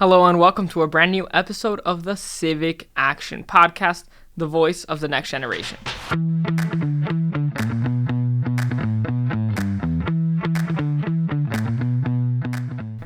Hello and welcome to a brand new episode of the Civic Action Podcast, the voice of the next generation.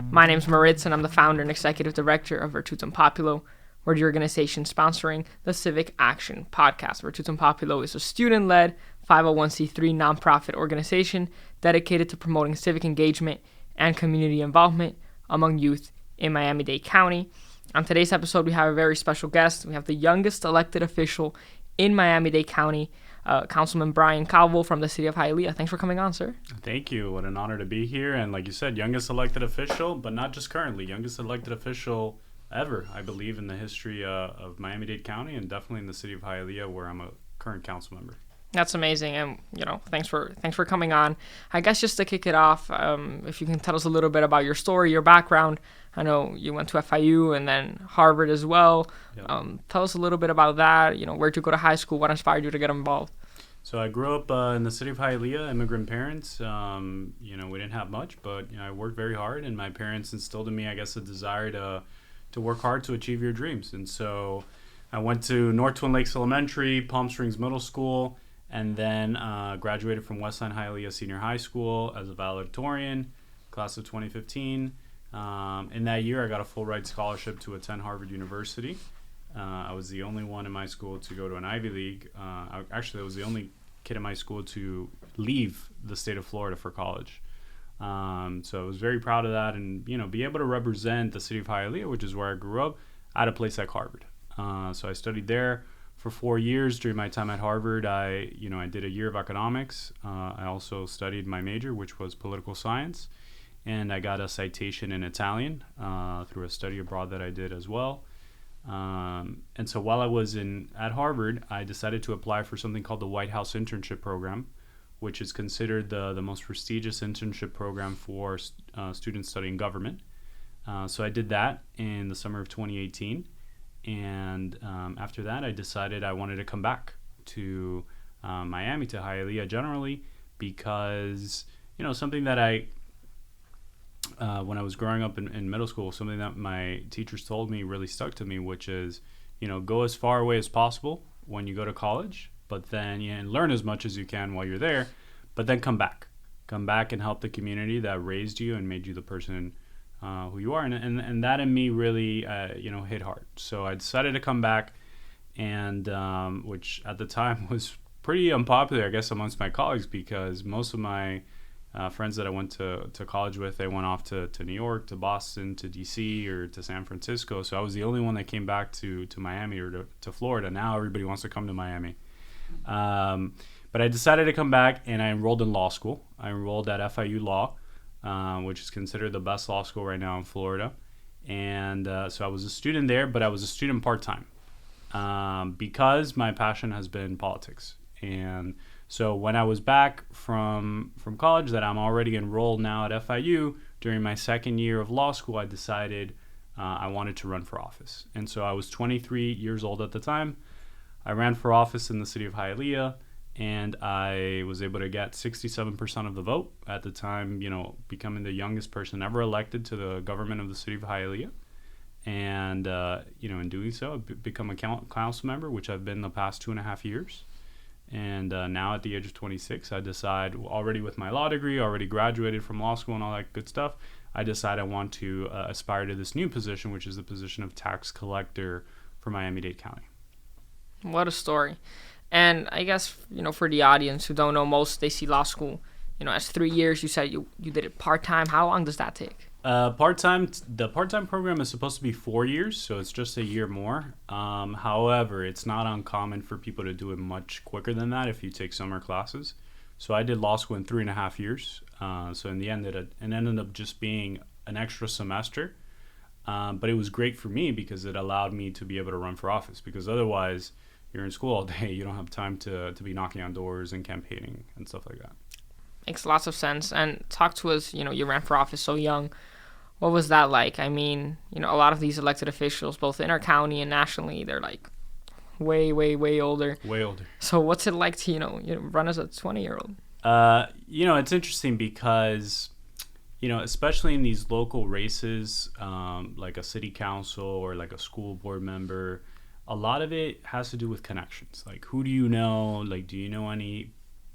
My name's Moritz and I'm the founder and executive director of Virtutem Populo. We're the organization sponsoring the Civic Action Podcast. Virtutem Populo is a student-led 501c3 nonprofit organization dedicated to promoting civic engagement and community involvement among youth in Miami-Dade County. On today's episode, we have a very special guest. We have the youngest elected official in Miami-Dade County, Councilman Brian Calvo from the city of Hialeah. Thanks for coming on, sir. Thank you. What an honor to be here. And like you said, youngest elected official, but not just currently, youngest elected official ever, I believe, in the history of Miami-Dade County and definitely in the city of Hialeah, where I'm a current council member. That's amazing, and thanks for coming on. I guess just to kick it off, if you can tell us a little bit about your story, your background. I know you went to FIU and then Harvard as well. Yep. Tell us a little bit about that. Where'd you go to high school? What inspired you to get involved? So I grew up in the city of Hialeah, immigrant parents. We didn't have much, but I worked very hard, and my parents instilled in me, I guess, a desire to work hard to achieve your dreams. And so I went to North Twin Lakes Elementary, Palm Springs Middle School, and then graduated from Westline Hialeah Senior High School as a valedictorian, class of 2015. In that year, I got a full ride scholarship to attend Harvard University. I was the only one in my school to go to an Ivy League. I was the only kid in my school to leave the state of Florida for college. So I was very proud of that, and be able to represent the city of Hialeah, which is where I grew up, at a place like Harvard. So I studied there for 4 years. During my time at Harvard, I did a year of economics. I also studied my major, which was political science, and I got a citation in Italian through a study abroad that I did as well. And so while I was at Harvard, I decided to apply for something called the White House Internship Program, which is considered the most prestigious internship program for students studying government. So I did that in the summer of 2018. And after that, I decided I wanted to come back to Miami, to Hialeah generally, because, something that when I was growing up in middle school, something that my teachers told me really stuck to me, which is, go as far away as possible when you go to college, but then learn as much as you can while you're there, but then come back and help the community that raised you and made you the person who you are. And that in me really, hit hard. So I decided to come back, and which at the time was pretty unpopular, I guess, amongst my colleagues, because most of my friends that I went to college with, they went off to New York, to Boston, to DC, or to San Francisco. So I was the only one that came back to Miami or to Florida. Now everybody wants to come to Miami. But I decided to come back, and I enrolled in law school. I enrolled at FIU Law, which is considered the best law school right now in Florida. And so I was a student there, but I was a student part-time because my passion has been politics. And so when I was back from college, that I'm already enrolled now at FIU, during my second year of law school, I decided I wanted to run for office. And so I was 23 years old at the time. I ran for office in the city of Hialeah, and I was able to get 67% of the vote at the time, becoming the youngest person ever elected to the government of the city of Hialeah. And, in doing so, I've become a council member, which I've been the past 2.5 years. And now at the age of 26, I decide, already with my law degree, already graduated from law school and all that good stuff, I decide I want to aspire to this new position, which is the position of tax collector for Miami-Dade County. What a story. And I guess, for the audience who don't know, most they see law school, as 3 years. You said you did it part-time. How long does that take? The part-time program is supposed to be 4 years, so it's just a year more. However, it's not uncommon for people to do it much quicker than that if you take summer classes. So I did law school in 3.5 years. So in the end, it ended up just being an extra semester. But it was great for me because it allowed me to be able to run for office, because otherwise you're in school all day. You don't have time to be knocking on doors and campaigning and stuff like that. Makes lots of sense. And talk to us, you ran for office so young. What was that like? I mean, a lot of these elected officials, both in our county and nationally, they're like way, way, way older. Way older. So what's it like to, run as a 20-year-old? It's interesting because especially in these local races, like a city council or like a school board member, a lot of it has to do with connections. Like, who do you know? Like, do you know any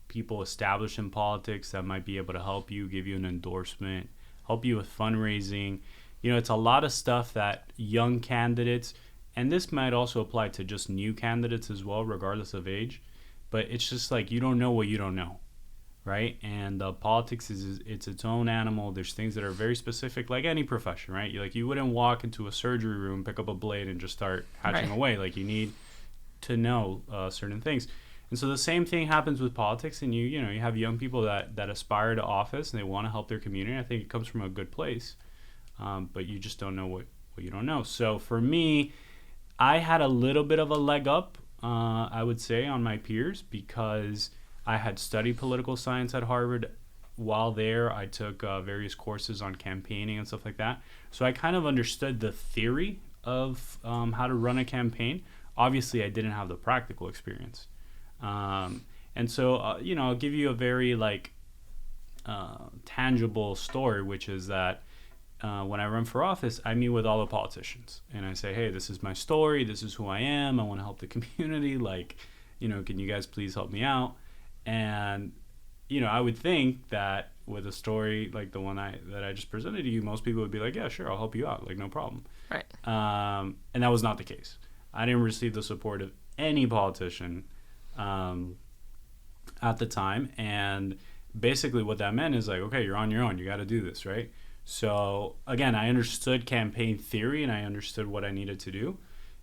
people established in politics that might be able to help you, give you an endorsement, help you with fundraising? It's a lot of stuff that young candidates, and this might also apply to just new candidates as well, regardless of age, but it's just like you don't know what you don't know, right? And politics it's its own animal. There's things that are very specific, like any profession, right? You wouldn't walk into a surgery room, pick up a blade, and just start hatching away. Like, you need to know certain things. And so the same thing happens with politics, and you have young people that aspire to office and they want to help their community. I think it comes from a good place, but you just don't know what you don't know. So for me, I had a little bit of a leg up, I would say, on my peers because I had studied political science at Harvard. While there, I took various courses on campaigning and stuff like that. So I kind of understood the theory of how to run a campaign. Obviously, I didn't have the practical experience. And so, I'll give you a very tangible story, which is that when I run for office, I meet with all the politicians and I say, hey, this is my story. This is who I am. I want to help the community. Can you guys please help me out? And, I would think that with a story like the one that I just presented to you, most people would be like, yeah, sure, I'll help you out. Like, no problem. Right. And that was not the case. I didn't receive the support of any politician at the time, and basically what that meant is like, okay, you're on your own, you got to do this, right? So again, I understood campaign theory and I understood what I needed to do,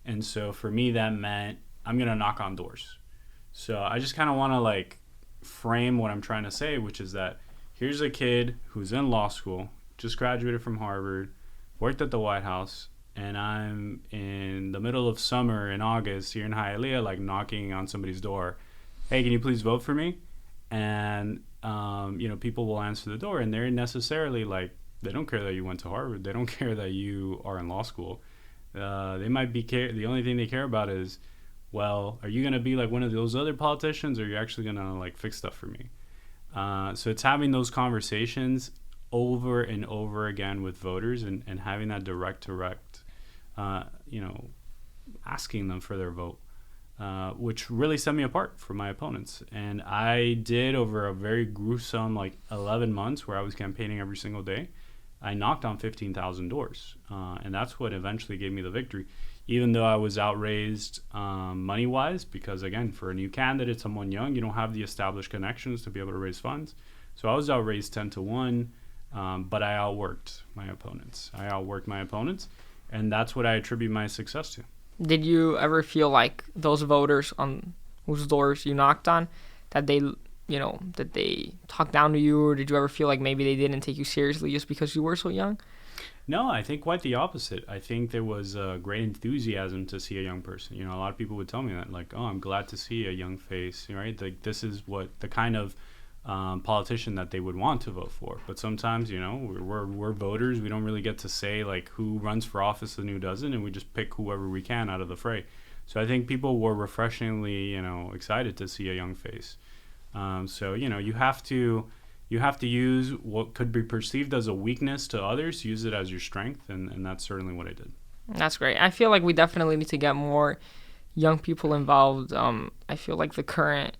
and so for me that meant I'm gonna knock on doors. So I just kind of want to frame what I'm trying to say, which is that here's a kid who's in law school, just graduated from Harvard, worked at the White House, and I'm in the middle of summer in August here in Hialeah, knocking on somebody's door. Hey, can you please vote for me? And, people will answer the door, and they're necessarily they don't care that you went to Harvard. They don't care that you are in law school. They might be the only thing they care about is, well, are you going to be like one of those other politicians, or are you actually going to fix stuff for me? So it's having those conversations over and over again with voters and having that direct, asking them for their vote, which really set me apart from my opponents. And I did over a very gruesome 11 months where I was campaigning every single day. I knocked on 15,000 doors, and that's what eventually gave me the victory, even though I was outraised money-wise, because again, for a new candidate, someone young, you don't have the established connections to be able to raise funds. So I was outraised 10-1, but I outworked my opponents. And that's what I attribute my success to. Did you ever feel like those voters on whose doors you knocked on, that they talked down to you, or did you ever feel like maybe they didn't take you seriously just because you were so young? No, I think quite the opposite. I think there was a great enthusiasm to see a young person. A lot of people would tell me that, oh, I'm glad to see a young face, right? This is what the kind of politician that they would want to vote for. But sometimes, we're voters. We don't really get to say who runs for office and who doesn't, and we just pick whoever we can out of the fray. So I think people were refreshingly, excited to see a young face. So you have to use what could be perceived as a weakness to others, use it as your strength, and that's certainly what I did. That's great. I feel like we definitely need to get more young people involved. I feel like the current,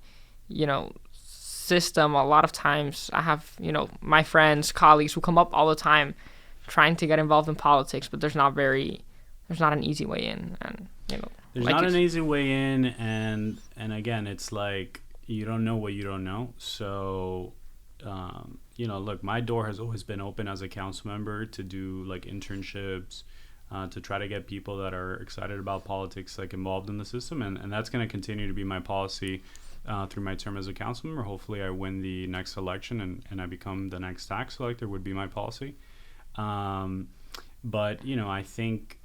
system, a lot of times I have, my friends, colleagues who come up all the time trying to get involved in politics, but there's not an easy way in. And, there's not an easy way in. And again, it's you don't know what you don't know. So, look, my door has always been open as a council member to do internships, to try to get people that are excited about politics involved in the system. And that's going to continue to be my policy through my term as a council member. Hopefully I win the next election and I become the next tax collector would be my policy. But, I think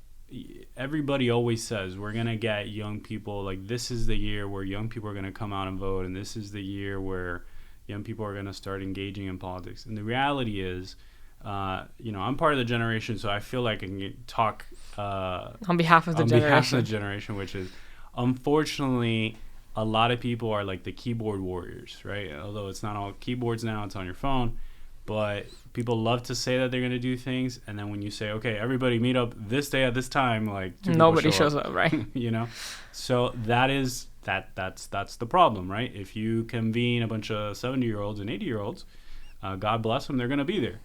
everybody always says we're going to get young people, this is the year where young people are going to come out and vote, and this is the year where young people are going to start engaging in politics. And the reality is, I'm part of the generation, so I feel like I can talk on behalf of the generation, which is, unfortunately, a lot of people are the keyboard warriors, right? Although it's not all keyboards now, it's on your phone. But people love to say that they're going to do things, and then when you say, okay, everybody meet up this day at this time, like nobody shows up, right? You know, so that's the problem, right? If you convene a bunch of 70-year-olds and 80-year-olds, God bless them, they're going to be there,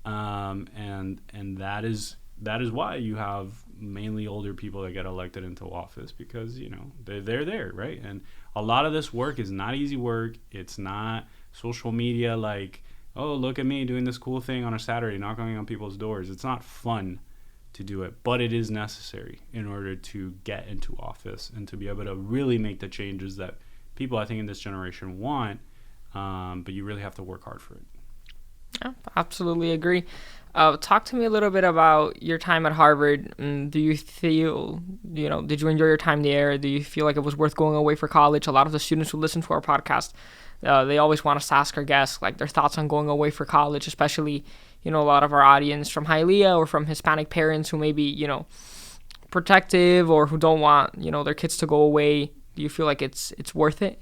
and that is why you have mainly older people that get elected into office, because they're there, right? And a lot of this work is not easy work. It's not social media like, oh, look at me doing this cool thing on a Saturday, knocking on people's doors. It's not fun to do it, but it is necessary in order to get into office and to be able to really make the changes that people, I think, in this generation want, but you really have to work hard for it. Yeah, absolutely agree. Talk to me a little bit about your time at Harvard. Do you feel, did you enjoy your time there? Do you feel like it was worth going away for college? A lot of the students who listen to our podcast, they always want us to ask our guests like their thoughts on going away for college, especially, a lot of our audience from Hialeah or from Hispanic parents who may be, protective or who don't want, their kids to go away. Do you feel like it's worth it?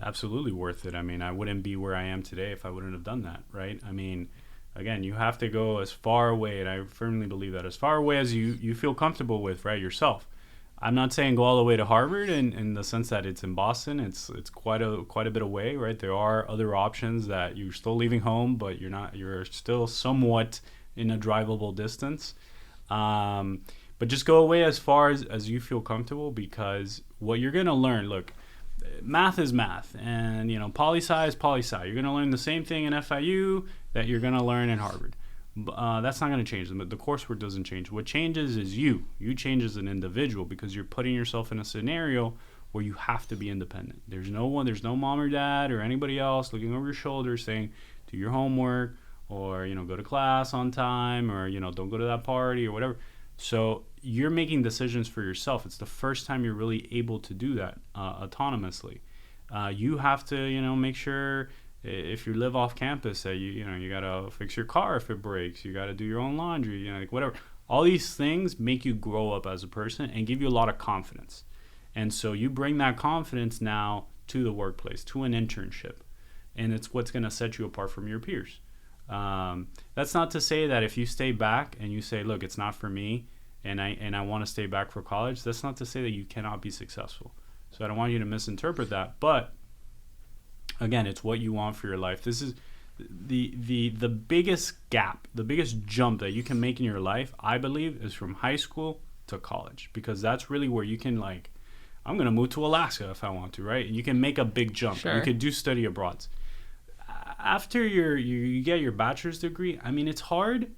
Absolutely worth it. I mean, I wouldn't be where I am today if I wouldn't have done that, right? I mean, again, you have to go as far away, and I firmly believe that, as far away as you feel comfortable with, right, yourself. I'm not saying go all the way to Harvard in the sense that it's in Boston. It's quite a bit away, right? There are other options that you're still leaving home, but you're still somewhat in a drivable distance. But just go away as far as you feel comfortable, because what you're going to learn, look, math is math, and poli-sci is poli-sci. You're going to learn the same thing in FIU that you're going to learn in Harvard. That's not going to change. The coursework doesn't change. What changes is you change as an individual, because you're putting yourself in a scenario where you have to be independent. There's no mom or dad or anybody else looking over your shoulder saying do your homework, or go to class on time, or don't go to that party or whatever. So you're making decisions for yourself. It's the first time you're really able to do that autonomously. You have to make sure, if you live off campus, that you gotta fix your car if it breaks. You gotta do your own laundry, like whatever. All these things make you grow up as a person and give you a lot of confidence. And so you bring that confidence now to the workplace, to an internship, and it's what's gonna set you apart from your peers. That's not to say that if you stay back and you say, look, it's not for me, and I want to stay back for college, that's not to say that you cannot be successful. So I don't want you to misinterpret that, but again, it's what you want for your life. This is the biggest gap, the biggest jump that you can make in your life, I believe, is from high school to college, because that's really where you can, like, I'm going to move to Alaska if I want to, right? You can make a big jump. Sure. You could do study abroads. After you get your bachelor's degree, I mean, it's hard,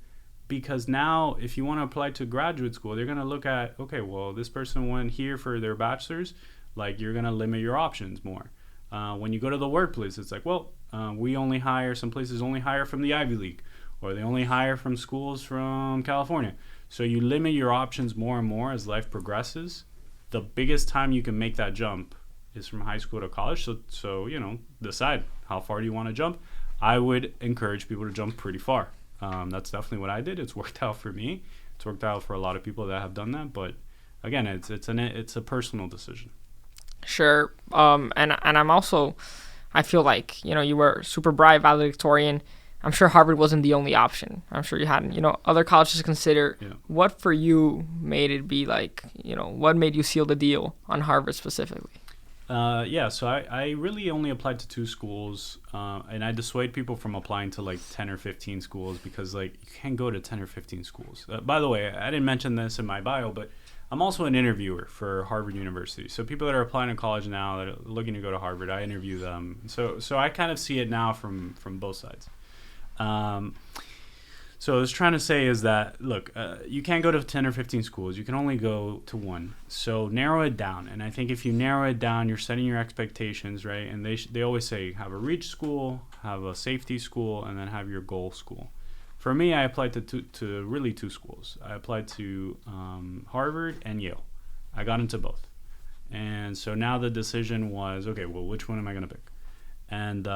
because now if you want to apply to graduate school, they're going to look at, okay, well, this person went here for their bachelor's, like, you're going to limit your options more. When you go to the workplace, it's like, well, some places only hire from the Ivy League, or they only hire from schools from California. So you limit your options more and more as life progresses. The biggest time you can make that jump is from high school to college. So decide how far do you want to jump. I would encourage people to jump pretty far. That's definitely what I did. It's worked out for me. It's worked out for a lot of people that have done that. But again, it's a personal decision. Sure. And I'm also, I feel like, you were super bright valedictorian. I'm sure Harvard wasn't the only option. I'm sure you had, other colleges to consider. Yeah. What for you made it be like, what made you seal the deal on Harvard specifically? So I really only applied to 2 schools, and I dissuade people from applying to like 10 or 15 schools, because like you can't go to 10 or 15 schools. By the way, I didn't mention this in my bio, but I'm also an interviewer for Harvard University. So people that are applying to college now that are looking to go to Harvard, I interview them. So I kind of see it now from both sides. So what I was trying to say is that, look, you can't go to 10 or 15 schools. You can only go to 1. So narrow it down. And I think if you narrow it down, you're setting your expectations, right? And they always say have a reach school, have a safety school, and then have your goal school. For me, I applied to really 2 schools. I applied to Harvard and Yale. I got into both. And so now the decision was, okay, well, which one am I going to pick? And,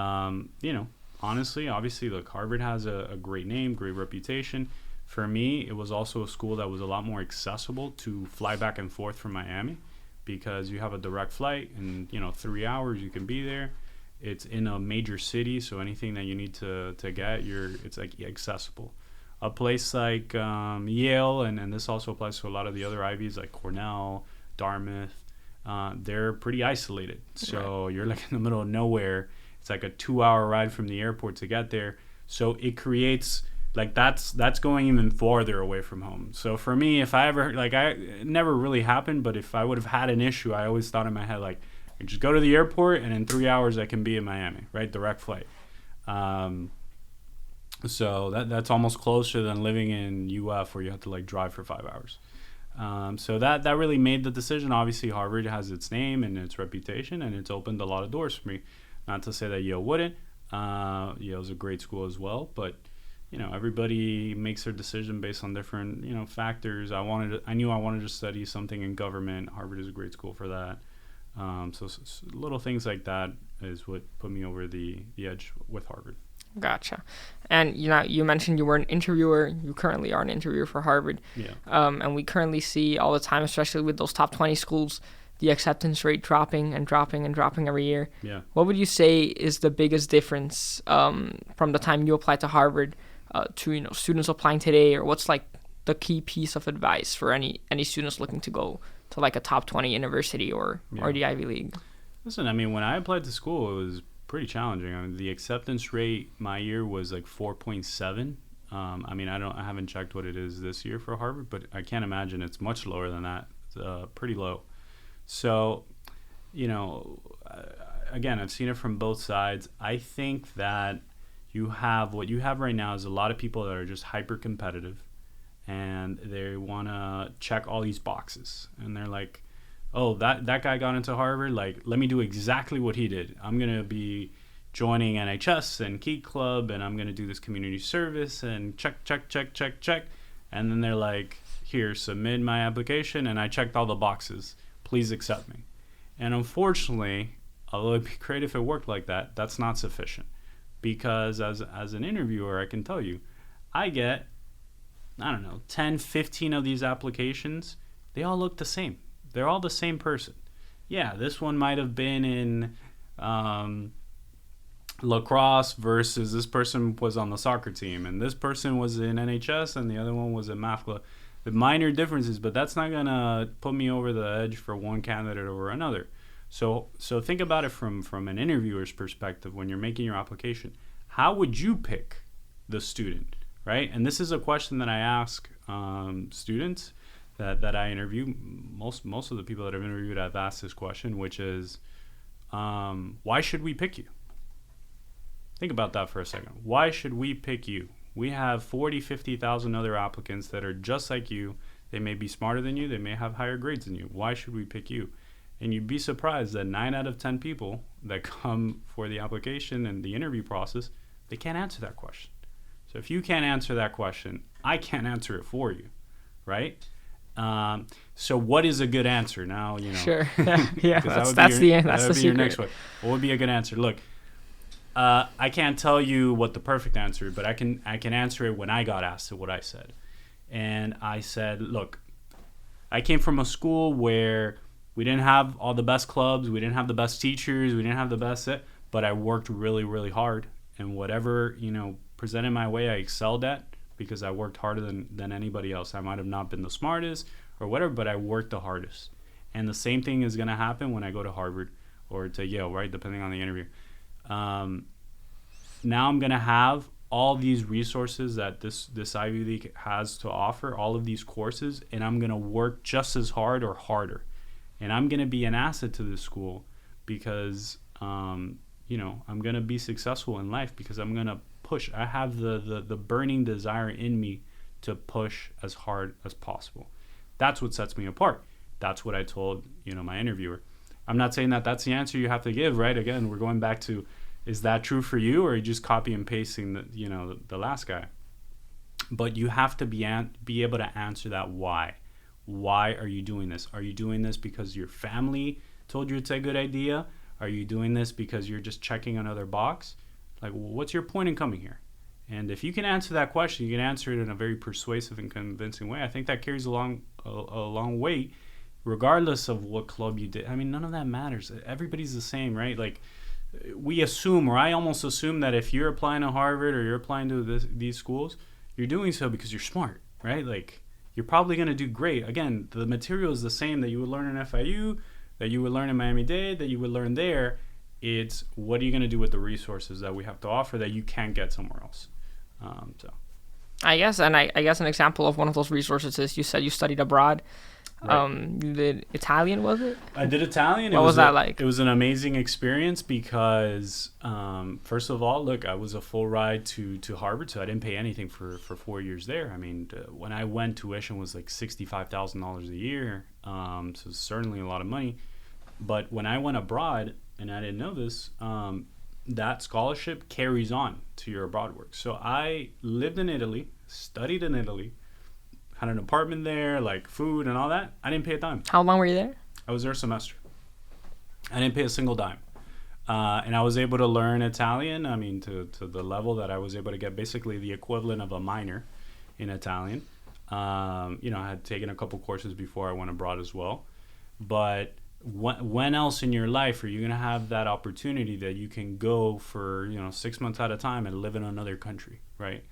honestly, obviously, look, Harvard has a great name, great reputation. For me, it was also a school that was a lot more accessible to fly back and forth from Miami, because you have a direct flight and, 3 hours you can be there. It's in a major city, so anything that you need to get, it's like accessible. A place like Yale, and this also applies to a lot of the other Ivies like Cornell, Dartmouth, they're pretty isolated. So you're like in the middle of nowhere. It's like a 2-hour ride from the airport to get there. So it creates like that's going even farther away from home. So for me, if I ever it never really happened, but if I would have had an issue, I always thought in my head like, I just go to the airport and in 3 hours I can be in Miami, right? Direct flight. So that's almost closer than living in UF where you have to like drive for 5 hours. So that really made the decision. Obviously, Harvard has its name and its reputation, and it's opened a lot of doors for me. Not to say that Yale wouldn't. Yale's a great school as well, but everybody makes their decision based on different factors. I knew I wanted to study something in government. Harvard is a great school for that. So little things like that is what put me over the edge with Harvard. Gotcha. And you mentioned you were an interviewer. You currently are an interviewer for Harvard. Yeah. And we currently see all the time, especially with those top 20 schools, the acceptance rate dropping and dropping and dropping every year. Yeah. What would you say is the biggest difference from the time you applied to Harvard to students applying today, or what's like the key piece of advice for any students looking to go to like a top 20 university or the Ivy League? Listen, I mean, when I applied to school, it was pretty challenging. I mean, the acceptance rate my year was like 4.7. I mean, I haven't checked what it is this year for Harvard, but I can't imagine it's much lower than that. It's pretty low. So, again, I've seen it from both sides. I think that what you have right now is a lot of people that are just hyper competitive, and they want to check all these boxes, and they're like, oh, that guy got into Harvard, like, let me do exactly what he did. I'm going to be joining NHS and Key Club, and I'm going to do this community service, and check. And then they're like, here, submit my application, and I checked all the boxes. Please accept me. And unfortunately, although it'd be great if it worked like that, that's not sufficient. Because as an interviewer, I can tell you, I get, 10, 15 of these applications. They all look the same. They're all the same person. Yeah, this one might have been in lacrosse versus this person was on the soccer team, and this person was in NHS and the other one was in math club. The minor differences, but that's not going to put me over the edge for one candidate over another. So think about it from an interviewer's perspective when you're making your application. How would you pick the student, right? And this is a question that I ask students that I interview. Most of the people that I've interviewed have asked this question, which is, why should we pick you? Think about that for a second. Why should we pick you? We have 40, 50,000 other applicants that are just like you. They may be smarter than you. They may have higher grades than you. Why should we pick you? And you'd be surprised that 9 out of 10 people that come for the application and the interview process, they can't answer that question. So if you can't answer that question, I can't answer it for you, right? So what is a good answer? Now, Sure. Yeah, that's the secret. Next one. What would be a good answer? Look, I can't tell you what the perfect answer is, but I can answer it when I got asked what I said. And I said, look, I came from a school where we didn't have all the best clubs, we didn't have the best teachers, we didn't have the best but I worked really, really hard. And whatever, presented my way, I excelled at because I worked harder than anybody else. I might have not been the smartest or whatever, but I worked the hardest. And the same thing is going to happen when I go to Harvard or to Yale, right? Depending on the interview. Now I'm going to have all these resources that this Ivy League has to offer, all of these courses, and I'm going to work just as hard or harder. And I'm going to be an asset to this school because, I'm going to be successful in life because I'm going to push. I have the burning desire in me to push as hard as possible. That's what sets me apart. That's what I told, my interviewer. I'm not saying that that's the answer you have to give, right? Again, we're going back to, is that true for you, or are you just copy and pasting the last guy? But you have to be able to answer that why. Why are you doing this? Are you doing this because your family told you it's a good idea? Are you doing this because you're just checking another box? Like, what's your point in coming here? And if you can answer that question, you can answer it in a very persuasive and convincing way. I think that carries a long weight, regardless of what club you did. I mean, none of that matters. Everybody's the same, right? Like, we assume, or I almost assume, that if you're applying to Harvard or you're applying to these schools, you're doing so because you're smart, right? Like, you're probably going to do great. Again, the material is the same that you would learn in FIU, that you would learn in Miami-Dade, that you would learn there. It's what are you going to do with the resources that we have to offer that you can't get somewhere else. I guess an example of one of those resources is, you said you studied abroad. Right. You did Italian, was it? I did Italian. What was that like? It was an amazing experience because, first of all, look, I was a full ride to Harvard, so I didn't pay anything for 4 years there. I mean, when I went, tuition was like $65,000 a year, so it's certainly a lot of money. But when I went abroad, and I didn't know this, that scholarship carries on to your abroad work. So I lived in Italy, studied in Italy, had an apartment there, like food and all that. I didn't pay a dime. How long were you there? I was there a semester. I didn't pay a single dime. And I was able to learn Italian, I mean, to the level that I was able to get basically the equivalent of a minor in Italian. I had taken a couple courses before I went abroad as well. But when else in your life are you going to have that opportunity that you can go for 6 months at a time and live in another country, right?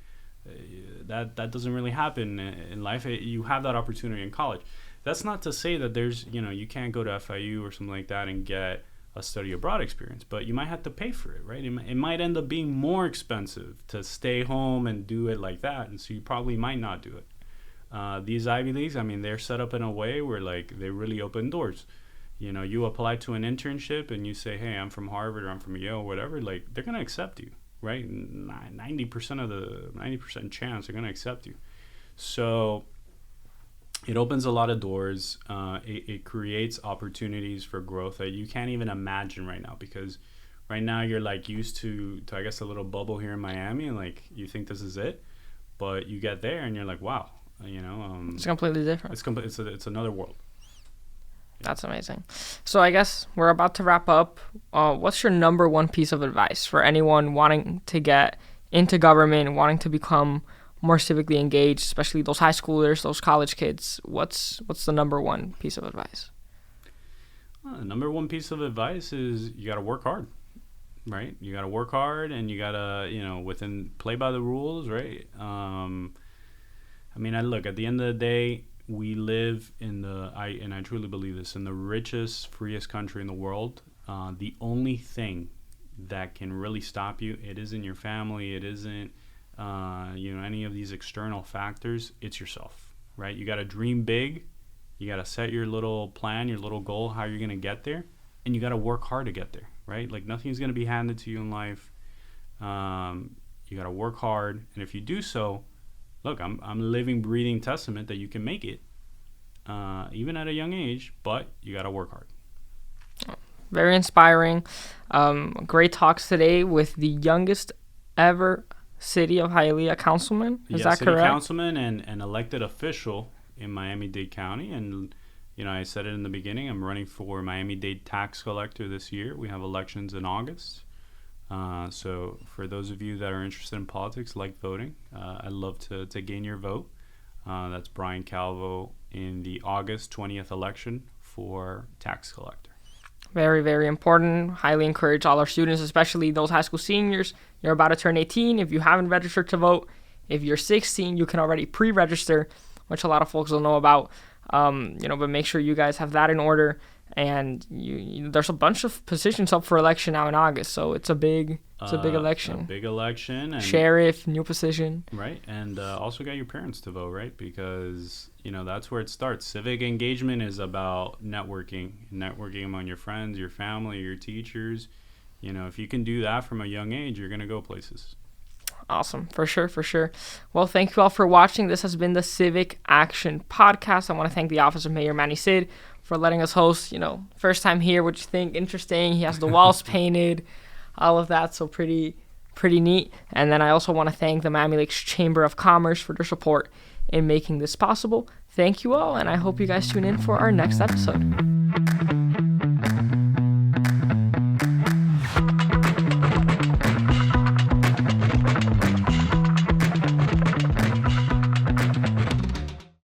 That doesn't really happen in life. You have that opportunity in college. That's not to say that there's you can't go to FIU or something like that and get a study abroad experience, but you might have to pay for it, right? It might end up being more expensive to stay home and do it like that, and so you probably might not do it. These Ivy Leagues, I mean, they're set up in a way where like they really open doors. You apply to an internship and you say, hey, I'm from Harvard or I'm from Yale or whatever, like they're going to accept you, right? 90% chance they're going to accept you. So it opens a lot of doors. It creates opportunities for growth that you can't even imagine right now, because right now you're like used to I guess a little bubble here in Miami, and like you think this is it, but you get there and you're like, wow, it's completely different. It's another world. That's amazing. So I guess we're about to wrap up. What's your number one piece of advice for anyone wanting to get into government, wanting to become more civically engaged, especially those high schoolers, those college kids? What's the number one piece of advice? The number one piece of advice is you got to work hard, right? You got to work hard, and you got to, play by the rules, right? Look, at the end of the day, we live in I truly believe this, in the richest, freest country in the world. The only thing that can really stop you, it isn't your family, it isn't any of these external factors. It's yourself, right? You got to dream big. You got to set your little plan, your little goal, how you're going to get there, and you got to work hard to get there, right? Like nothing's going to be handed to you in life. You got to work hard, and if you do so, look, I'm a living, breathing testament that you can make it, even at a young age, but you got to work hard. Very inspiring. Great talks today with the youngest ever City of Hialeah councilman. Is that correct? City councilman and elected official in Miami-Dade County. And, I said it in the beginning, I'm running for Miami-Dade tax collector this year. We have elections in August. So for those of you that are interested in politics, like voting, I'd love to gain your vote. That's Brian Calvo in the August 20th election for tax collector. Very, very important. Highly encourage all our students, especially those high school seniors. You're about to turn 18. If you haven't registered to vote, if you're 16, you can already pre-register, which a lot of folks don't know about. But make sure you guys have that in order. And there's a bunch of positions up for election now in August, so it's a big election. A big election. And sheriff, new position. Right, and also get your parents to vote, right? Because, that's where it starts. Civic engagement is about networking among your friends, your family, your teachers. If you can do that from a young age, you're going to go places. Awesome. For sure. Well, thank you all for watching. This has been the Civic Action Podcast. I want to thank the Office of Mayor Manny Sid for letting us host. First time here. What you think? Interesting. He has the walls painted, all of that. So pretty neat. And then I also want to thank the Miami Lakes Chamber of Commerce for their support in making this possible. Thank you all, and I hope you guys tune in for our next episode.